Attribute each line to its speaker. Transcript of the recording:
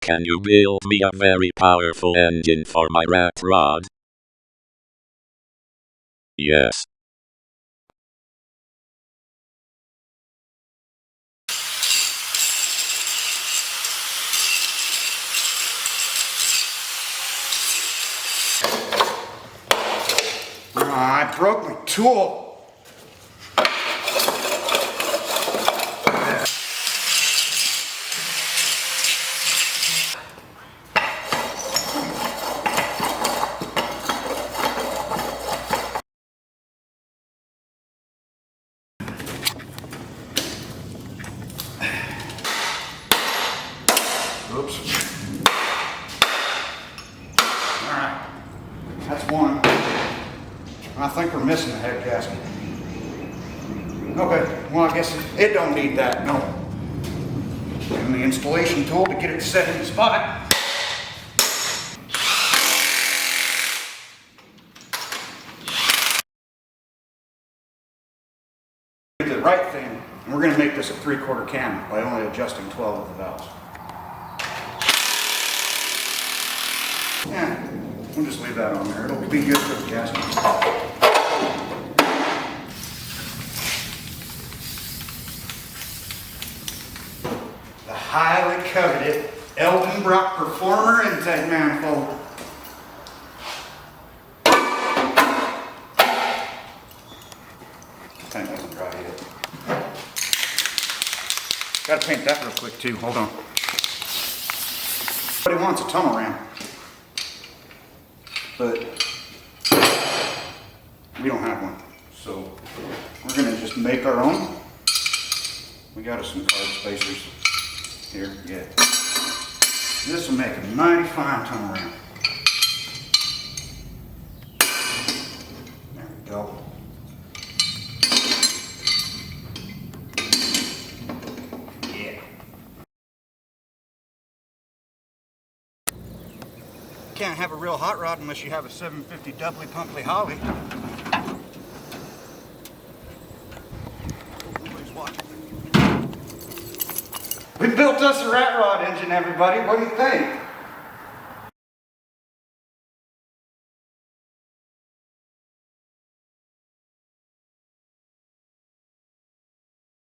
Speaker 1: Can you build me a very powerful engine for my rat rod? Yes.
Speaker 2: I broke my tool. Oops. Alright, that's one. I think we're missing the head gasket. Okay, well I guess it don't need that, no. And the installation tool to get it set in the spot. Do the right thing, and we're going to make this a 3/4 cam by only adjusting 12 of the valves. Yeah, we'll just leave that on there. It'll be good for the gasket. The highly coveted Eldenbrock Performer intake manifold. Tank wasn't dry yet. Gotta paint that real quick too. Hold on. Everybody wants a tunnel ram, but we don't have one. So we're gonna just make our own. We got us some card spacers here. Yeah. This will make a mighty fine tunnel ram. There we go. Can't have a real hot rod unless you have a 750 doubly pumply Holly. Nobody's watching. We built us a rat rod engine, everybody. What do you think?